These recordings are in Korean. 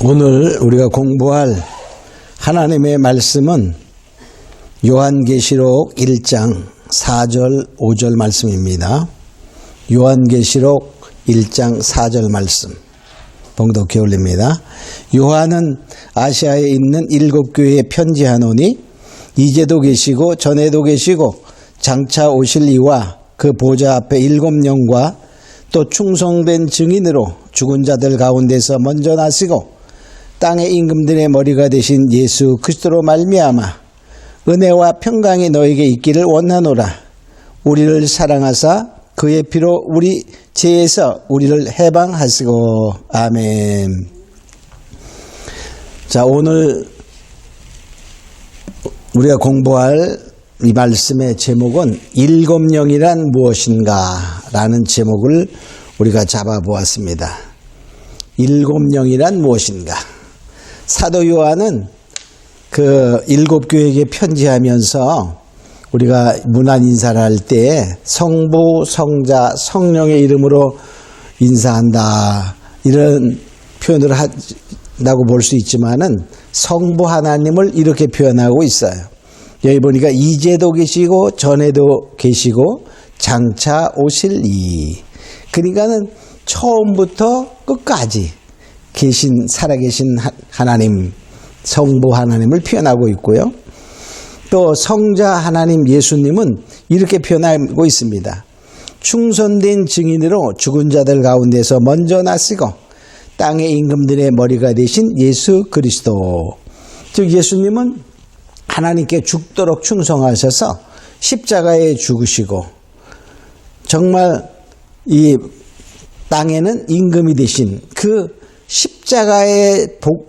오늘 우리가 공부할 하나님의 말씀은 요한계시록 1장 4절 5절 말씀입니다. 요한계시록 1장 4절 말씀 봉독해 올립니다. 요한은 아시아에 있는 7교회에 편지하노니 이제도 계시고 전에도 계시고 장차 오실 이와 그 보좌 앞에 7영과 또 충성된 증인으로 죽은 자들 가운데서 먼저 나시고 땅의 임금들의 머리가 되신 예수 그리스도로 말미암아 은혜와 평강이 너에게 있기를 원하노라. 우리를 사랑하사 그의 피로 우리 죄에서 우리를 해방하시고 아멘. 자, 오늘 우리가 공부할 이 말씀의 제목은 7영이란 무엇인가 라는 제목을 우리가 잡아보았습니다. 7영이란 무엇인가? 사도 요한은 그 7교회에게 편지하면서 우리가 문안 인사를 할 때 성부, 성자, 성령의 이름으로 인사한다 이런 표현을 한다고 볼 수 있지만은 성부 하나님을 이렇게 표현하고 있어요. 여기 보니까 이제도 계시고 전에도 계시고 장차 오실 이. 그러니까는 처음부터 끝까지 계신 살아계신 하나님, 성부 하나님을 표현하고 있고요. 또 성자 하나님 예수님은 이렇게 표현하고 있습니다. 충성된 증인으로 죽은 자들 가운데서 먼저 나시고 땅의 임금들의 머리가 되신 예수 그리스도. 즉 예수님은 하나님께 죽도록 충성하셔서 십자가에 죽으시고 정말 이 땅에는 임금이 되신 그 십자가에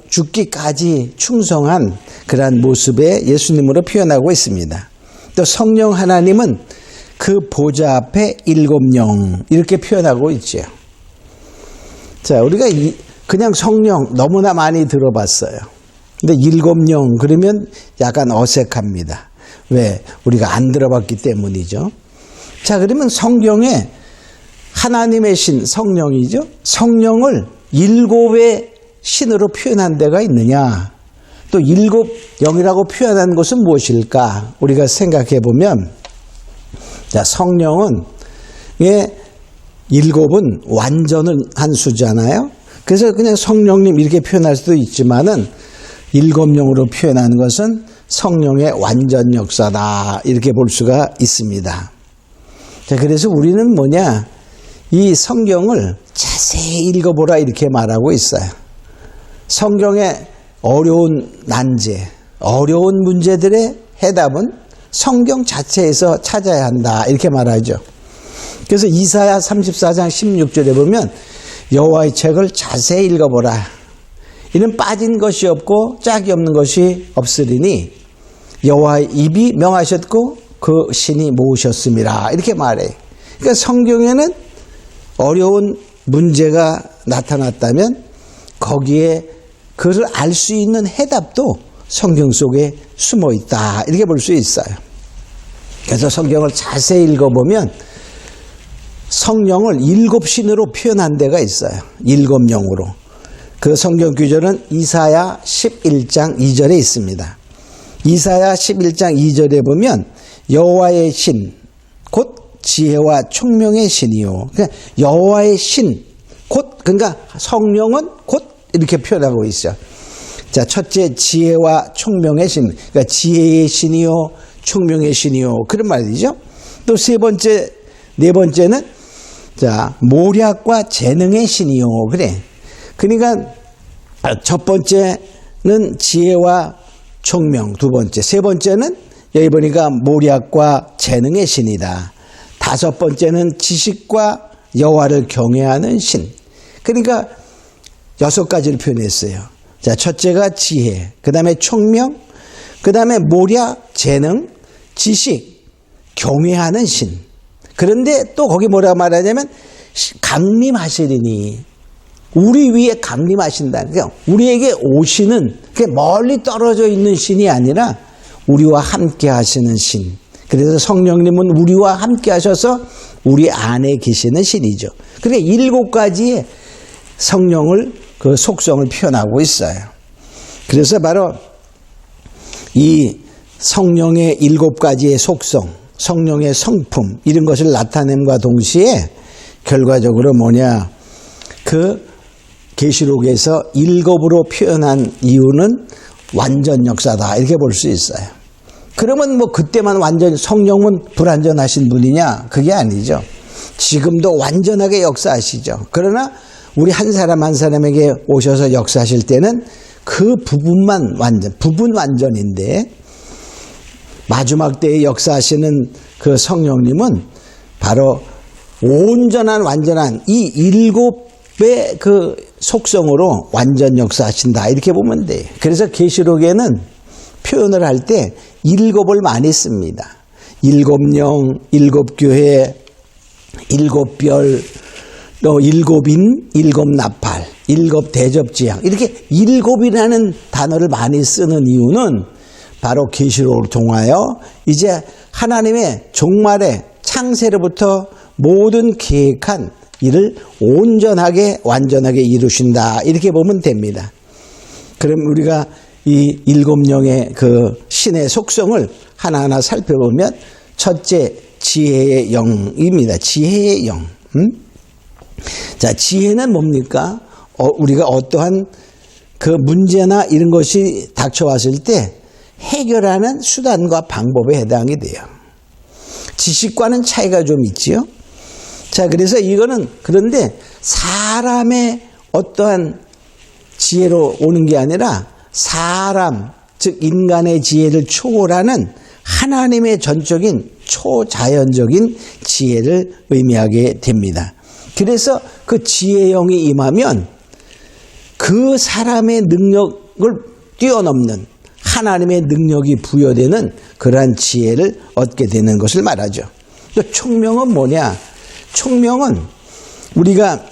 죽기까지 충성한 그러한 모습의 예수님으로 표현하고 있습니다. 또 성령 하나님은 그 보좌 앞에 7영 이렇게 표현하고 있죠. 자, 우리가 그냥 성령 너무나 많이 들어봤어요. 근데 7영 그러면 약간 어색합니다. 왜? 우리가 안 들어봤기 때문이죠. 자, 그러면 성경에 하나님의 신 성령이죠. 성령을 7의 신으로 표현한 데가 있느냐? 또 7영이라고 표현한 것은 무엇일까? 우리가 생각해 보면, 자, 성령은 7은 완전을 한 수잖아요. 그래서 그냥 성령님 이렇게 표현할 수도 있지만은 7영으로 표현하는 것은 성령의 완전 역사다 이렇게 볼 수가 있습니다. 자, 그래서 우리는 뭐냐? 이 성경을 자세히 읽어보라 이렇게 말하고 있어요. 성경의 어려운 난제, 어려운 문제들의 해답은 성경 자체에서 찾아야 한다 이렇게 말하죠. 그래서 이사야 34장 16절에 보면 여호와의 책을 자세히 읽어보라. 이는 빠진 것이 없고 짝이 없는 것이 없으리니 여호와의 입이 명하셨고 그 신이 모으셨음이라 이렇게 말해요. 그러니까 성경에는 어려운 문제가 나타났다면 거기에 그것을 알 수 있는 해답도 성경 속에 숨어 있다 이렇게 볼 수 있어요. 그래서 성경을 자세히 읽어보면 성령을 7신으로 표현한 데가 있어요. 7영으로. 그 성경 구절은 이사야 11장 2절에 있습니다. 이사야 11장 2절에 보면 여호와의 신, 곧 지혜와 총명의 신이요. 그러니까 여호와의 신, 곧 그러니까 성령은 곧 이렇게 표현하고 있어요. 자, 첫째 지혜와 총명의 신, 그러니까 지혜의 신이요, 총명의 신이요 그런 말이죠. 또 네 번째는 자 모략과 재능의 신이요 그래. 그러니까 첫 번째는 지혜와 총명, 두 번째, 세 번째는 여기 보니까 모략과 재능의 신이다. 다섯 번째는 지식과 여호와를 경외하는 신. 그러니까 6가지를 표현했어요. 자, 첫째가 지혜, 그 다음에 총명, 그 다음에 모략, 재능, 지식, 경외하는 신. 그런데 또 거기 뭐라고 말하냐면 강림하시리니 우리 위에 강림하신다. 그러니까 우리에게 오시는 멀리 떨어져 있는 신이 아니라 우리와 함께 하시는 신. 그래서 성령님은 우리와 함께 하셔서 우리 안에 계시는 신이죠. 그러니까 7가지의 성령을 그 속성을 표현하고 있어요. 그래서 바로 이 성령의 7가지의 속성, 성령의 성품 이런 것을 나타냄과 동시에 결과적으로 뭐냐, 그 계시록에서 7으로 표현한 이유는 완전 역사다 이렇게 볼 수 있어요. 그러면 뭐 그때만 완전 성령은 불완전하신 분이냐? 그게 아니죠. 지금도 완전하게 역사하시죠. 그러나 우리 한 사람 한 사람에게 오셔서 역사하실 때는 그 부분만 부분 완전인데, 마지막 때에 역사하시는 그 성령님은 바로 온전한 완전한 이 7의 그 속성으로 완전 역사하신다 이렇게 보면 돼요. 그래서 계시록에는 표현을 할 때 7을 많이 씁니다. 7영, 7교회, 7별, 또 7인, 7나팔, 7대접지향 이렇게 7이라는 단어를 많이 쓰는 이유는 바로 계시록을 통하여 이제 하나님의 종말의 창세로부터 모든 계획한 일을 온전하게 완전하게 이루신다 이렇게 보면 됩니다. 그럼 우리가 이 7영의 그 신의 속성을 하나하나 살펴보면 첫째 지혜의 영입니다. 지혜의 영. 자, 지혜는 뭡니까? 우리가 어떠한 그 문제나 이런 것이 닥쳐왔을 때 해결하는 수단과 방법에 해당이 돼요. 지식과는 차이가 좀 있지요. 자, 그래서 이거는 그런데 사람의 어떠한 지혜로 오는 게 아니라 사람, 즉 인간의 지혜를 초월하는 하나님의 전적인 초자연적인 지혜를 의미하게 됩니다. 그래서 그 지혜의 영이 임하면 그 사람의 능력을 뛰어넘는 하나님의 능력이 부여되는 그러한 지혜를 얻게 되는 것을 말하죠. 또 총명은 뭐냐? 총명은 우리가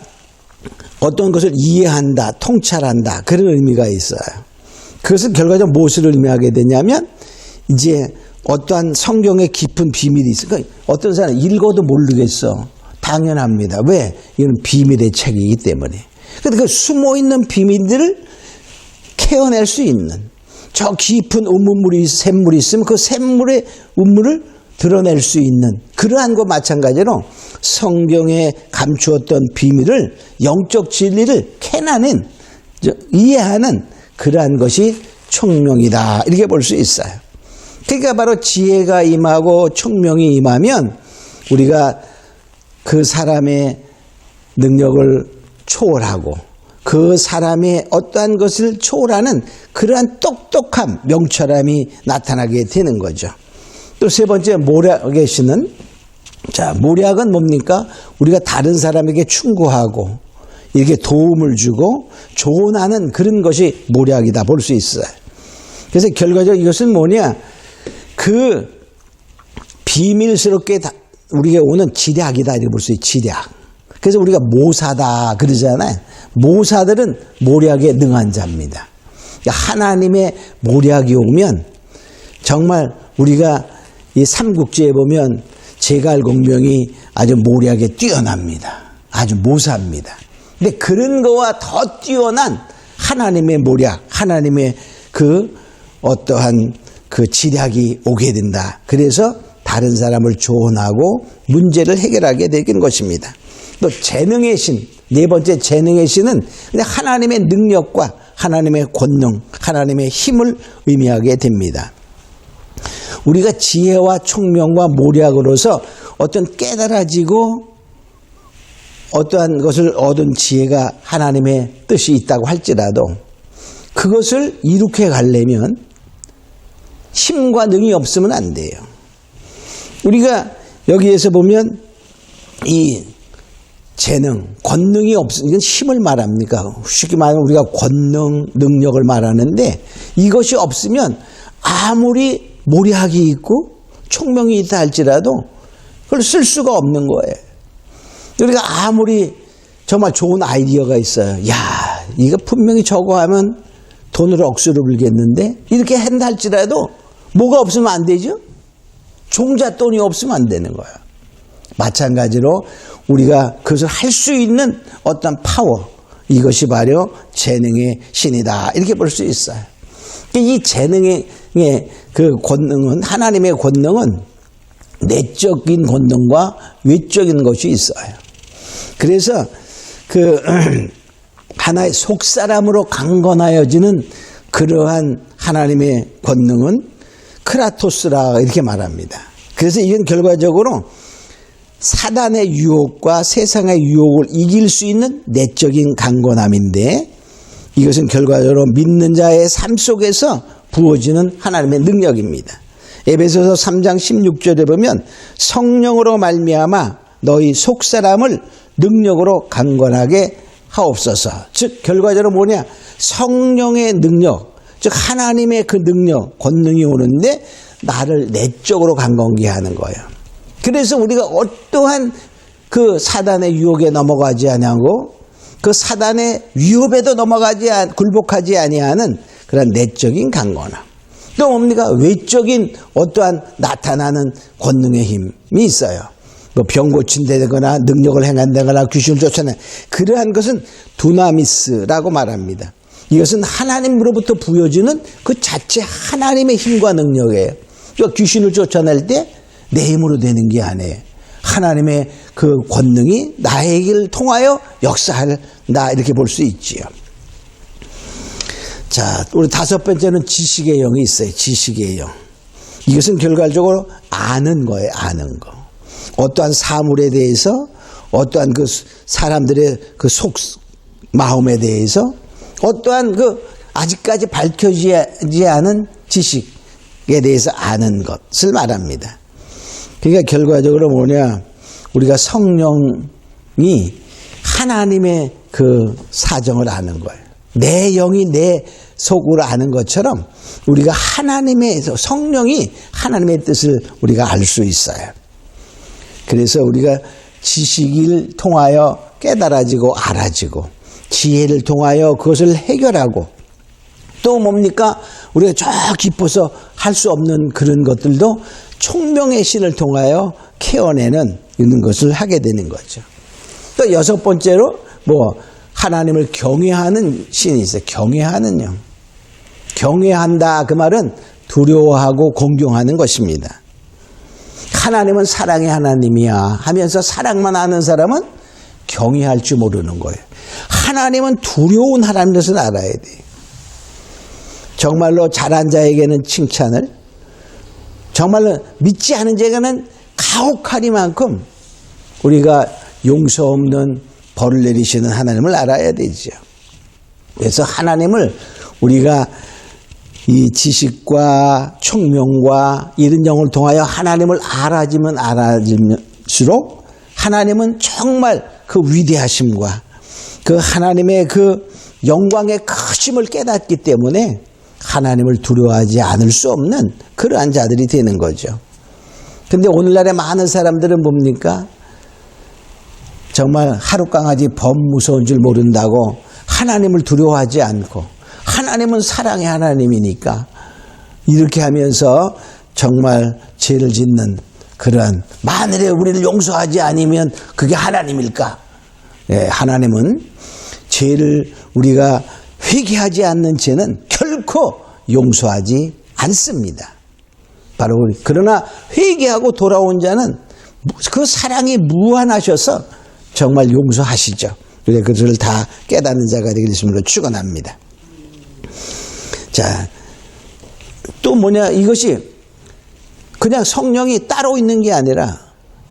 어떤 것을 이해한다, 통찰한다 그런 의미가 있어요. 그것은 결과적으로 무엇을 의미하게 되냐면 이제 어떠한 성경의 깊은 비밀이 있어. 그러니까 어떤 사람은 읽어도 모르겠어. 당연합니다. 왜? 이건 비밀의 책이기 때문에. 그런데 그 숨어있는 비밀들을 캐어낼 수 있는 저 깊은 샘물이 있으면 그 샘물의 운물을 드러낼 수 있는 그러한 것과 마찬가지로 성경에 감추었던 비밀을, 영적 진리를 캐나는, 이해하는 그러한 것이 총명이다 이렇게 볼 수 있어요. 그러니까 바로 지혜가 임하고 총명이 임하면 우리가 그 사람의 능력을 초월하고 그 사람의 어떠한 것을 초월하는 그러한 똑똑함, 명철함이 나타나게 되는 거죠. 또 세 번째 모략의 신은, 자, 모략은 뭡니까? 우리가 다른 사람에게 충고하고 이렇게 도움을 주고 조언하는 그런 것이 모략이다 볼 수 있어요. 그래서 결과적으로 이것은 뭐냐? 그 비밀스럽게 우리가 오는 지략이다 이렇게 볼 수 있어요. 지략. 그래서 우리가 모사다 그러잖아요. 모사들은 모략에 능한 자입니다. 하나님의 모략이 오면 정말 우리가 이 삼국지에 보면 제갈공명이 아주 모략에 뛰어납니다. 아주 모사입니다. 근데 그런 거와 더 뛰어난 하나님의 모략, 하나님의 그 어떠한 그 지략이 오게 된다. 그래서 다른 사람을 조언하고 문제를 해결하게 되는 것입니다. 또 재능의 신, 네 번째 재능의 신은 하나님의 능력과 하나님의 권능, 하나님의 힘을 의미하게 됩니다. 우리가 지혜와 총명과 모략으로서 어떤 깨달아지고 어떠한 것을 얻은 지혜가 하나님의 뜻이 있다고 할지라도 그것을 이룩해 가려면 힘과 능이 없으면 안 돼요. 우리가 여기에서 보면 이 재능, 권능이 없으면 힘을 말합니까? 쉽게 말하면 우리가 권능, 능력을 말하는데 이것이 없으면 아무리 모략이 있고 총명이 있다 할지라도 그걸 쓸 수가 없는 거예요. 우리가 아무리 정말 좋은 아이디어가 있어요. 야, 이거 분명히 저거 하면 돈을 억수로 벌겠는데 이렇게 한다 할지라도 뭐가 없으면 안 되죠? 종잣돈이 없으면 안 되는 거예요. 마찬가지로 우리가 그것을 할 수 있는 어떤 파워, 이것이 바로 재능의 신이다. 이렇게 볼 수 있어요. 이 재능의 그 권능은, 하나님의 권능은 내적인 권능과 외적인 것이 있어요. 그래서 그 하나의 속사람으로 강건하여지는 그러한 하나님의 권능은 크라토스라 이렇게 말합니다. 그래서 이건 결과적으로 사단의 유혹과 세상의 유혹을 이길 수 있는 내적인 강건함인데, 이것은 결과적으로 믿는 자의 삶 속에서 부어지는 하나님의 능력입니다. 에베소서 3장 16절에 보면 성령으로 말미암아 너희 속사람을 능력으로 강건하게 하옵소서. 즉 결과적으로 뭐냐, 성령의 능력, 즉 하나님의 그 능력, 권능이 오는데 나를 내적으로 강건케 하는 거예요. 그래서 우리가 어떠한 그 사단의 유혹에 넘어가지 아니하고 그 사단의 위협에도 굴복하지 아니하는 그런 내적인 강건함. 또 뭡니까? 외적인 어떠한 나타나는 권능의 힘이 있어요. 뭐 병 고친다거나 능력을 행한다거나 귀신을 쫓아내, 그러한 것은 두나미스라고 말합니다. 이것은 하나님으로부터 부여지는 그 자체 하나님의 힘과 능력이에요. 그러니까 귀신을 쫓아낼 때 내 힘으로 되는 게 아니에요. 하나님의 그 권능이 나에게를 통하여 역사한다, 이렇게 볼 수 있지요. 자, 우리 다섯 번째는 지식의 영이 있어요. 지식의 영. 이것은 결과적으로 아는 거예요. 아는 거. 어떠한 사물에 대해서, 어떠한 그 사람들의 그 마음에 대해서, 어떠한 그 아직까지 밝혀지지 않은 지식에 대해서 아는 것을 말합니다. 그러니까 결과적으로 뭐냐, 우리가 성령이 하나님의 그 사정을 아는 거예요. 내 영이 내 속으로 아는 것처럼 우리가 성령이 하나님의 뜻을 우리가 알 수 있어요. 그래서 우리가 지식을 통하여 깨달아지고 알아지고, 지혜를 통하여 그것을 해결하고, 또 뭡니까? 우리가 저 깊어서 할 수 없는 그런 것들도 총명의 신을 통하여 캐어내는 이런 것을 하게 되는 거죠. 또 여섯 번째로 하나님을 경외하는 신이 있어요. 경외하는 영. 경외한다, 그 말은 두려워하고 공경하는 것입니다. 하나님은 사랑의 하나님이야 하면서 사랑만 아는 사람은 경외할 줄 모르는 거예요. 하나님은 두려운 하나님인 것을 알아야 돼요. 정말로 잘한 자에게는 칭찬을, 정말로 믿지 않은 자에게는 가혹하리만큼 우리가 용서 없는 벌을 내리시는 하나님을 알아야 되죠. 그래서 하나님을 우리가 이 지식과 총명과 이런 영을 통하여 하나님을 알아지면 알아질수록 하나님은 정말 그 위대하심과 그 하나님의 그 영광의 크심을 깨닫기 때문에 하나님을 두려워하지 않을 수 없는 그러한 자들이 되는 거죠. 근데 오늘날의 많은 사람들은 뭡니까? 정말 하룻강아지 범 무서운 줄 모른다고 하나님을 두려워하지 않고, 하나님은 사랑의 하나님이니까 이렇게 하면서 정말 죄를 짓는 그런, 만일에 우리를 용서하지 않으면 그게 하나님일까? 예, 하나님은 죄를 우리가 회개하지 않는 죄는 결코 용서하지 않습니다. 바로 그러나 회개하고 돌아온 자는 그 사랑이 무한하셔서 정말 용서하시죠. 그래서 그것을 다 깨닫는 자가 되게 되심으로 축원합니다. 자, 또 이것이 그냥 성령이 따로 있는 게 아니라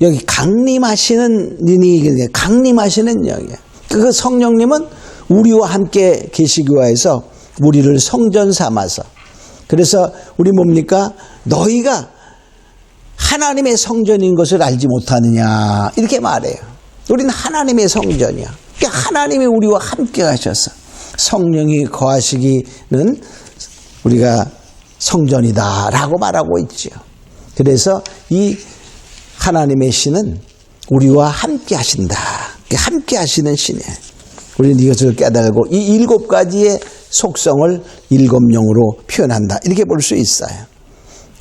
여기 강림하시는 님이, 강림하시는 영이에요. 그 성령님은 우리와 함께 계시기 위해서 우리를 성전 삼아서, 그래서 우리 뭡니까? 너희가 하나님의 성전인 것을 알지 못하느냐, 이렇게 말해요. 우리는 하나님의 성전이야. 그러니까 하나님이 우리와 함께 하셔서 성령이 거하시기는 우리가 성전이다라고 말하고 있죠. 그래서 이 하나님의 신은 우리와 함께 하신다. 함께 하시는 신이에요. 우리는 이것을 깨달고 이 일곱 가지의 속성을 일곱 영으로 표현한다, 이렇게 볼 수 있어요.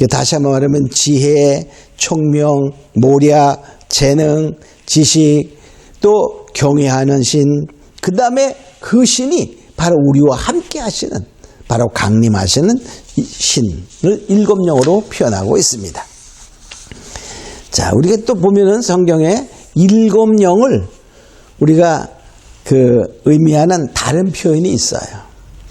다시 한번 말하면 지혜, 총명, 모략, 재능, 지식, 또 경외하는 신, 그 다음에 그 신이 바로 우리와 함께 하시는, 바로 강림하시는 이 신을 일곱 영으로 표현하고 있습니다. 자, 우리가 또 보면은 성경에 일곱 영을 우리가 의미하는 다른 표현이 있어요.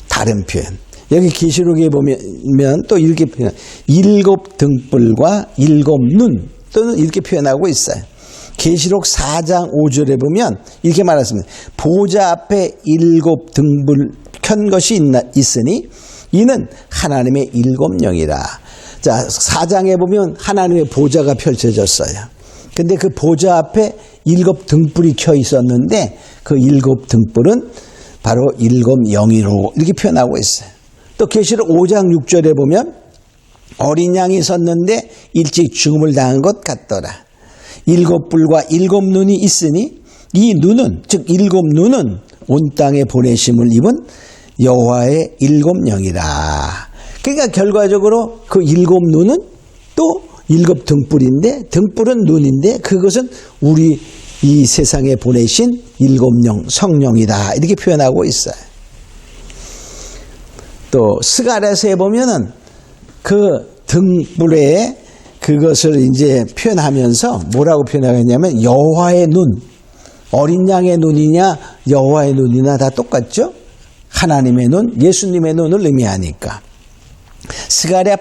다른 표현. 여기 계시록에 보면 또 이렇게 표현, 일곱 등불과 일곱 눈 또는 이렇게 표현하고 있어요. 계시록 4장 5절에 보면 이렇게 말했습니다. 보좌 앞에 일곱 등불 켠 것이 있으니 이는 하나님의 일곱 영이라. 자, 4장에 보면 하나님의 보좌가 펼쳐졌어요. 근데 그 보좌 앞에 일곱 등불이 켜 있었는데 그 일곱 등불은 바로 일곱 영이로 이렇게 표현하고 있어요. 또 계시록 5장 6절에 보면 어린 양이 섰는데 일찍 죽음을 당한 것 같더라. 일곱 뿔과 일곱 눈이 있으니 이 눈은, 즉 일곱 눈은 온 땅에 보내심을 입은 여호와의 일곱 영이라. 그러니까 결과적으로 그 일곱 눈은 또 일곱 등불인데, 등불은 눈인데 그것은 우리 이 세상에 보내신 일곱 영, 성령이다 이렇게 표현하고 있어요. 또 스가랴서에 보면은 그 등불에 그것을 이제 표현하면서 뭐라고 표현하겠냐면 여호와의 눈, 어린 양의 눈이냐 여호와의 눈이나 다 똑같죠? 하나님의 눈, 예수님의 눈을 의미하니까. 스가랴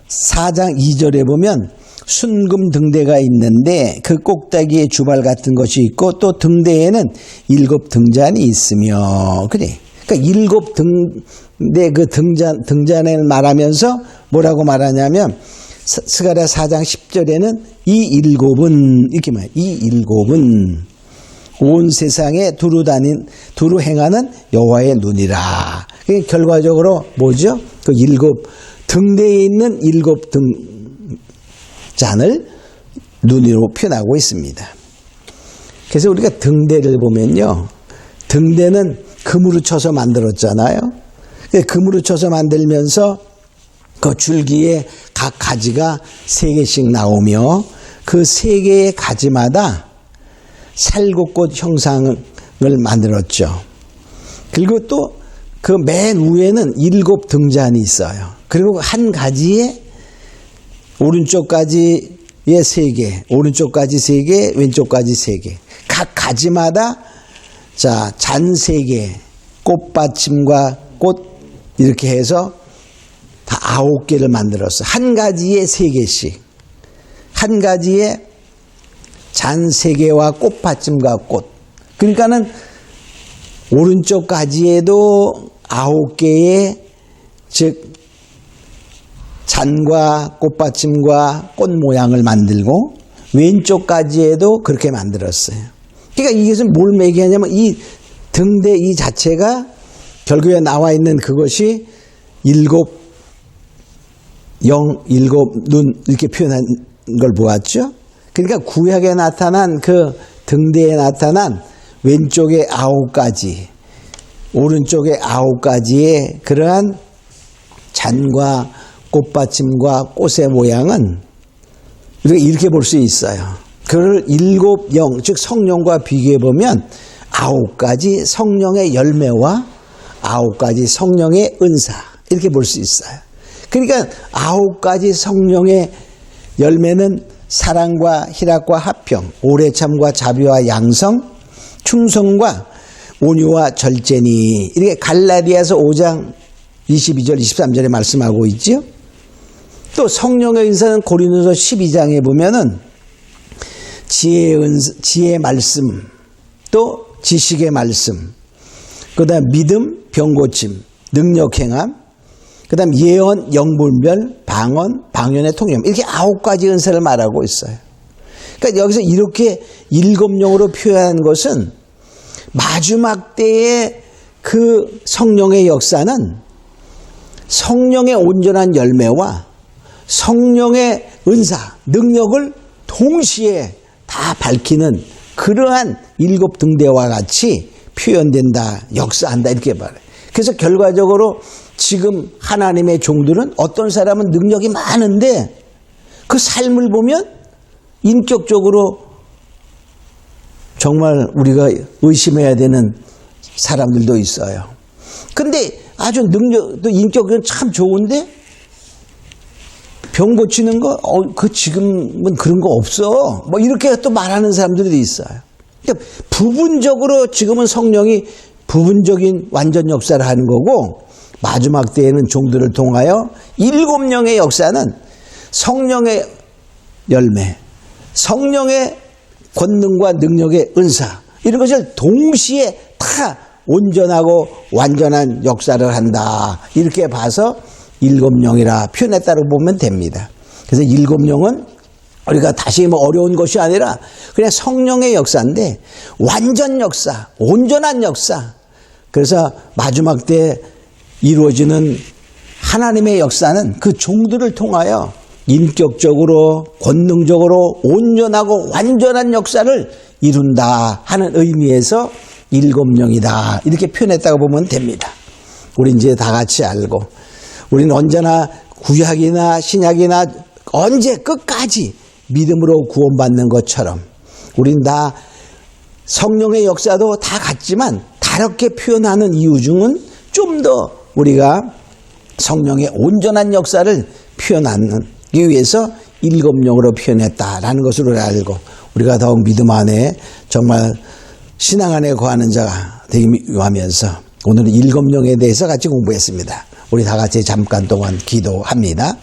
4장 2절에 보면 순금 등대가 있는데 그 꼭대기에 주발 같은 것이 있고 또 등대에는 일곱 등잔이 있으며, 그래. 그러니까 일곱 등대 그 등잔을 말하면서 뭐라고 말하냐면 스가랴 4장 10절에는 이 일곱은 이렇게 말해요. 이 일곱은 온 세상에 두루 행하는 여호와의 눈이라. 그러니까 결과적으로 뭐죠? 그 일곱 등대에 있는 일곱 등잔을 눈으로 표현하고 있습니다. 그래서 우리가 등대를 보면요, 등대는 금으로 쳐서 만들었잖아요. 금으로 쳐서 만들면서 그 줄기에 각 가지가 3개씩 나오며 그 3개의 가지마다 살구꽃 형상을 만들었죠. 그리고 또 그 맨 위에는 7 등잔이 있어요. 그리고 한 가지에 오른쪽까지에 3개, 오른쪽까지 3개, 왼쪽까지 3개. 각 가지마다 자, 잔 3개, 꽃받침과 꽃 이렇게 해서 다 9개를 만들었어요. 한 가지에 3개씩. 한 가지에 잔 3개와 꽃받침과 꽃. 그러니까는 오른쪽 가지에도 9개의 즉 잔과 꽃받침과 꽃 모양을 만들고 왼쪽 가지에도 그렇게 만들었어요. 그러니까 이것은 뭘 얘기하냐면 이 등대 이 자체가 결국에 나와 있는 그것이 7 영, 7 눈 이렇게 표현한 걸 보았죠. 그러니까 구약에 나타난 그 등대에 나타난 왼쪽에 9가지, 오른쪽에 9가지의 그러한 잔과 꽃받침과 꽃의 모양은 우리가 이렇게 볼 수 있어요. 그걸 7 영, 즉 성령과 비교해 보면 9가지 성령의 열매와 9가지 성령의 은사 이렇게 볼 수 있어요. 그러니까 9가지 성령의 열매는 사랑과 희락과 화평, 오래 참과 자비와 양성, 충성과 온유와 절제니 이렇게 갈라디아서 5장 22절 23절에 말씀하고 있죠. 또 성령의 은사는 고린도서 12장에 보면은 지혜의 말씀, 또 지식의 말씀, 그다음 믿음, 병고침, 능력 행함, 그다음 예언, 영분별, 방언, 방언의 통념 이렇게 9가지 은사를 말하고 있어요. 그러니까 여기서 이렇게 7 영으로 표현한 것은 마지막 때의 그 성령의 역사는 성령의 온전한 열매와 성령의 은사, 능력을 동시에 다 밝히는 그러한 7 등대와 같이 표현된다, 역사한다 이렇게 말해요. 그래서 결과적으로 지금 하나님의 종들은 어떤 사람은 능력이 많은데 그 삶을 보면 인격적으로 정말 우리가 의심해야 되는 사람들도 있어요. 근데 아주 능력도 인격은 참 좋은데 병 고치는 거, 그 지금은 그런 거 없어. 뭐 이렇게 또 말하는 사람들도 있어요. 그러니까 부분적으로 지금은 성령이 부분적인 완전 역사를 하는 거고 마지막 때에는 종들을 통하여 7영의 역사는 성령의 열매, 성령의 권능과 능력의 은사 이런 것을 동시에 다 온전하고 완전한 역사를 한다. 이렇게 봐서 7영이라 표현했다고 보면 됩니다. 그래서 7영은 우리가 다시 뭐 어려운 것이 아니라 그냥 성령의 역사인데 완전 역사, 온전한 역사. 그래서 마지막 때 이루어지는 하나님의 역사는 그 종들을 통하여 인격적으로 권능적으로 온전하고 완전한 역사를 이룬다 하는 의미에서 7영이다 이렇게 표현했다고 보면 됩니다. 우리 이제 다 같이 알고 우리는 언제나 구약이나 신약이나 언제 끝까지 믿음으로 구원받는 것처럼 우린 다 성령의 역사도 다 같지만 다르게 표현하는 이유 중은 좀 더 우리가 성령의 온전한 역사를 표현하기 위해서 7영으로 표현했다라는 것으로 알고 우리가 더욱 믿음 안에 정말 신앙 안에 거하는 자가 되기 위하면서 오늘은 7영에 대해서 같이 공부했습니다. 우리 다 같이 잠깐 동안 기도합니다.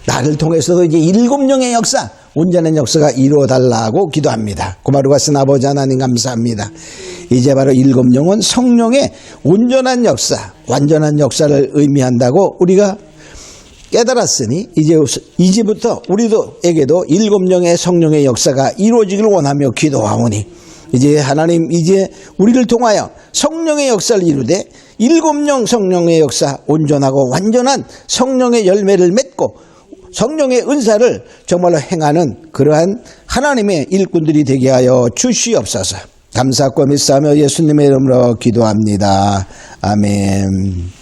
나를 통해서도 이제 7영의 역사, 온전한 역사가 이루어달라고 기도합니다. 고마루가신 아버지 하나님 감사합니다. 이제 바로 7영은 성령의 온전한 역사, 완전한 역사를 의미한다고 우리가 깨달았으니 이제부터 우리도에게도 7영의 성령의 역사가 이루어지기를 원하며 기도하오니 이제 하나님 이제 우리를 통하여 성령의 역사를 이루되 7영 성령의 역사 온전하고 완전한 성령의 열매를 맺고 성령의 은사를 정말로 행하는 그러한 하나님의 일꾼들이 되게 하여 주시옵소서. 감사하고 믿사며 예수님의 이름으로 기도합니다. 아멘.